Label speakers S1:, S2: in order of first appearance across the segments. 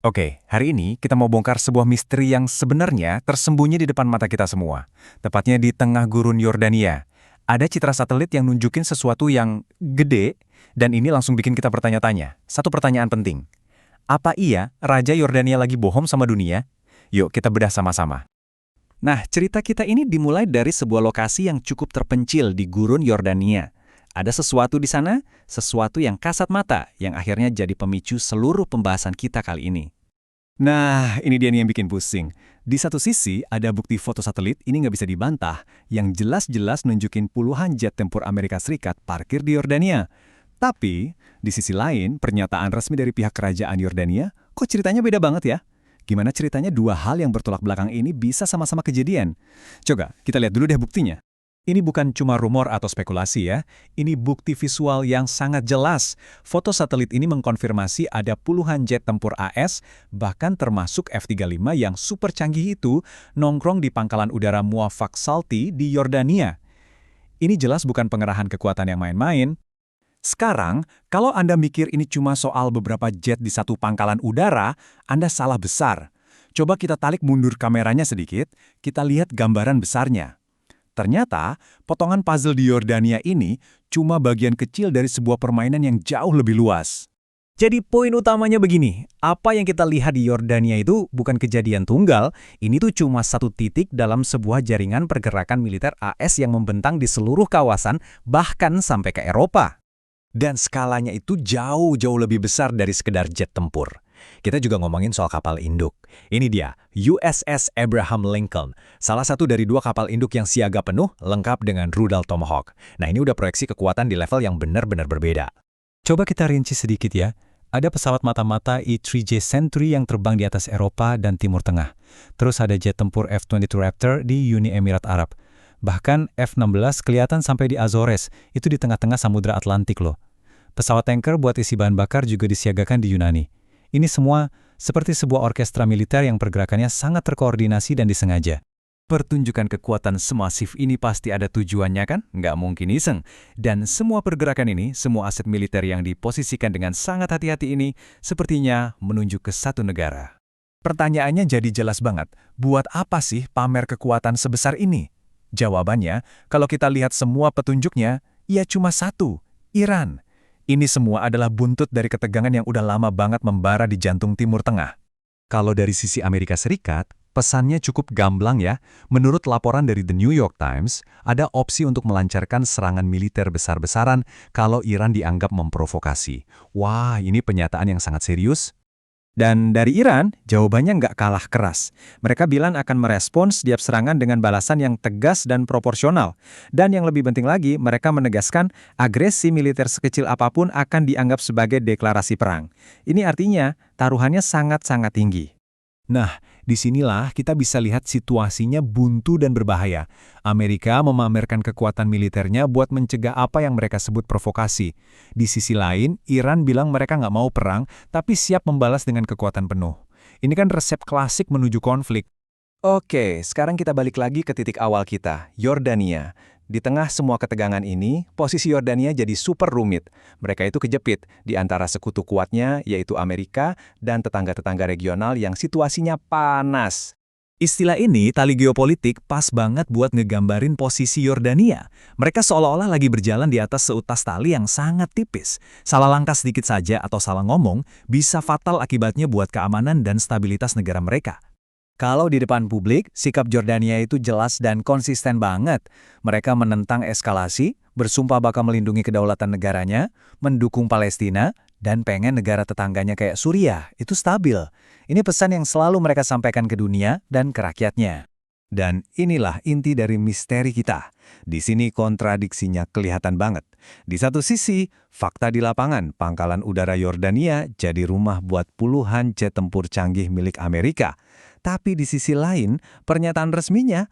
S1: Oke, hari ini kita mau bongkar sebuah misteri yang sebenarnya tersembunyi di depan mata kita semua. Tepatnya di tengah gurun Yordania. Ada citra satelit yang nunjukin sesuatu yang gede, dan ini langsung bikin kita bertanya-tanya. Satu pertanyaan penting. Apa iya Raja Yordania lagi bohong sama dunia? Yuk kita bedah sama-sama.
S2: Nah, cerita kita ini dimulai dari sebuah lokasi yang cukup terpencil di gurun Yordania. Ada sesuatu di sana, sesuatu yang kasat mata, yang akhirnya jadi pemicu seluruh pembahasan kita kali ini.
S1: Nah, ini dia nih yang bikin pusing. Di satu sisi, ada bukti foto satelit, ini nggak bisa dibantah, yang jelas-jelas nunjukin puluhan jet tempur Amerika Serikat parkir di Yordania. Tapi, di sisi lain, pernyataan resmi dari pihak kerajaan Yordania, kok ceritanya beda banget ya? Gimana ceritanya dua hal yang bertolak belakang ini bisa sama-sama kejadian? Coba, kita lihat dulu deh buktinya. Ini bukan cuma rumor atau spekulasi ya, ini bukti visual yang sangat jelas. Foto satelit ini mengkonfirmasi ada puluhan jet tempur AS, bahkan termasuk F-35 yang super canggih itu, nongkrong di pangkalan udara Muwafaq Salti di Yordania. Ini jelas bukan pengerahan kekuatan yang main-main. Sekarang, kalau Anda mikir ini cuma soal beberapa jet di satu pangkalan udara, Anda salah besar. Coba kita tarik mundur kameranya sedikit, kita lihat gambaran besarnya. Ternyata, potongan puzzle di Yordania ini cuma bagian kecil dari sebuah permainan yang jauh lebih luas.
S2: Jadi poin utamanya begini, apa yang kita lihat di Yordania itu bukan kejadian tunggal, ini tuh cuma satu titik dalam sebuah jaringan pergerakan militer AS yang membentang di seluruh kawasan, bahkan sampai ke Eropa.
S1: Dan skalanya itu jauh-jauh lebih besar dari sekedar jet tempur. Kita juga ngomongin soal kapal induk. Ini dia, USS Abraham Lincoln. Salah satu dari dua kapal induk yang siaga penuh, lengkap dengan rudal Tomahawk. Nah ini udah proyeksi kekuatan di level yang benar-benar berbeda. Coba kita rinci sedikit ya. Ada pesawat mata-mata E-3J Century yang terbang di atas Eropa dan Timur Tengah. Terus ada jet tempur F-22 Raptor di Uni Emirat Arab. Bahkan F-16 kelihatan sampai di Azores, itu di tengah-tengah Samudra Atlantik loh. Pesawat tanker buat isi bahan bakar juga disiagakan di Yunani. Ini semua seperti sebuah orkestra militer yang pergerakannya sangat terkoordinasi dan disengaja. Pertunjukan kekuatan semasif ini pasti ada tujuannya kan? Nggak mungkin iseng. Dan semua pergerakan ini, semua aset militer yang diposisikan dengan sangat hati-hati ini, sepertinya menunjuk ke satu negara. Pertanyaannya jadi jelas banget, buat apa sih pamer kekuatan sebesar ini? Jawabannya, kalau kita lihat semua petunjuknya, ya cuma satu, Iran. Ini semua adalah buntut dari ketegangan yang udah lama banget membara di jantung Timur Tengah. Kalau dari sisi Amerika Serikat, pesannya cukup gamblang ya. Menurut laporan dari The New York Times, ada opsi untuk melancarkan serangan militer besar-besaran kalau Iran dianggap memprovokasi. Wah, ini pernyataan yang sangat serius. Dan dari Iran, jawabannya nggak kalah keras. Mereka bilang akan merespons setiap serangan dengan balasan yang tegas dan proporsional. Dan yang lebih penting lagi, mereka menegaskan agresi militer sekecil apapun akan dianggap sebagai deklarasi perang. Ini artinya taruhannya sangat-sangat tinggi. Nah, disinilah kita bisa lihat situasinya buntu dan berbahaya. Amerika memamerkan kekuatan militernya buat mencegah apa yang mereka sebut provokasi. Di sisi lain, Iran bilang mereka nggak mau perang, tapi siap membalas dengan kekuatan penuh. Ini kan resep klasik menuju konflik. Oke, sekarang kita balik lagi ke titik awal kita, Yordania. Di tengah semua ketegangan ini, posisi Yordania jadi super rumit. Mereka itu kejepit di antara sekutu kuatnya, yaitu Amerika, dan tetangga-tetangga regional yang situasinya panas. Istilah ini, tali geopolitik, pas banget buat ngegambarin posisi Yordania. Mereka seolah-olah lagi berjalan di atas seutas tali yang sangat tipis. Salah langkah sedikit saja atau salah ngomong, bisa fatal akibatnya buat keamanan dan stabilitas negara mereka. Kalau di depan publik, sikap Jordania itu jelas dan konsisten banget. Mereka menentang eskalasi, bersumpah bakal melindungi kedaulatan negaranya, mendukung Palestina, dan pengen negara tetangganya kayak Suriah itu stabil. Ini pesan yang selalu mereka sampaikan ke dunia dan ke rakyatnya. Dan inilah inti dari misteri kita. Di sini kontradiksinya kelihatan banget. Di satu sisi, fakta di lapangan, pangkalan udara Yordania jadi rumah buat puluhan jet tempur canggih milik Amerika. Tapi di sisi lain, pernyataan resminya,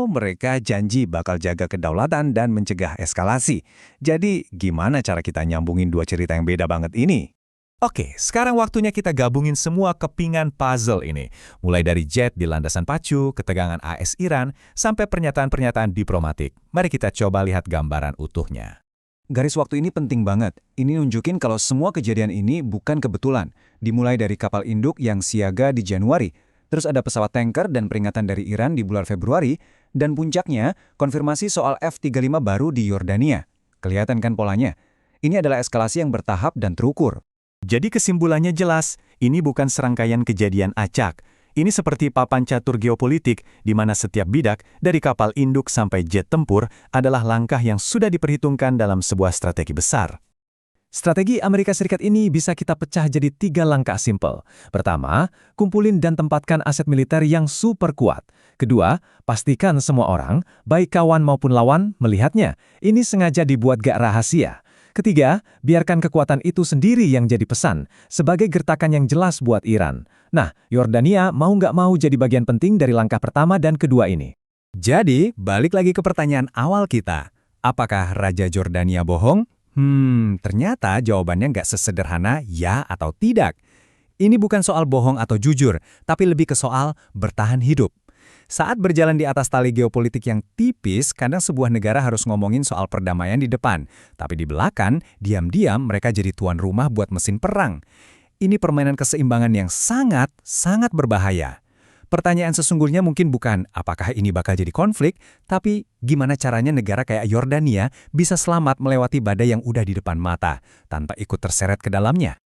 S1: mereka janji bakal jaga kedaulatan dan mencegah eskalasi. Jadi, gimana cara kita nyambungin dua cerita yang beda banget ini? Oke, sekarang waktunya kita gabungin semua kepingan puzzle ini. Mulai dari jet di landasan pacu, ketegangan AS Iran, sampai pernyataan-pernyataan diplomatik. Mari kita coba lihat gambaran utuhnya.
S2: Garis waktu ini penting banget. Ini nunjukin kalau semua kejadian ini bukan kebetulan. Dimulai dari kapal induk yang siaga di Januari, terus ada pesawat tanker dan peringatan dari Iran di bulan Februari, dan puncaknya konfirmasi soal F-35 baru di Yordania. Kelihatan kan polanya? Ini adalah eskalasi yang bertahap dan terukur.
S3: Jadi kesimpulannya jelas, ini bukan serangkaian kejadian acak. Ini seperti papan catur geopolitik, di mana setiap bidak, dari kapal induk sampai jet tempur, adalah langkah yang sudah diperhitungkan dalam sebuah strategi besar.
S2: Strategi Amerika Serikat ini bisa kita pecah jadi 3 langkah simpel. Pertama, kumpulin dan tempatkan aset militer yang super kuat. Kedua, pastikan semua orang, baik kawan maupun lawan, melihatnya. Ini sengaja dibuat gak rahasia. Ketiga, biarkan kekuatan itu sendiri yang jadi pesan, sebagai gertakan yang jelas buat Iran. Nah, Yordania mau nggak mau jadi bagian penting dari langkah pertama dan kedua ini.
S1: Jadi, balik lagi ke pertanyaan awal kita. Apakah Raja Jordania bohong? Ternyata jawabannya nggak sesederhana ya atau tidak. Ini bukan soal bohong atau jujur, tapi lebih ke soal bertahan hidup. Saat berjalan di atas tali geopolitik yang tipis, kadang sebuah negara harus ngomongin soal perdamaian di depan. Tapi di belakang, diam-diam mereka jadi tuan rumah buat mesin perang. Ini permainan keseimbangan yang sangat berbahaya. Pertanyaan sesungguhnya mungkin bukan apakah ini bakal jadi konflik, tapi gimana caranya negara kayak Yordania bisa selamat melewati badai yang udah di depan mata, tanpa ikut terseret ke dalamnya.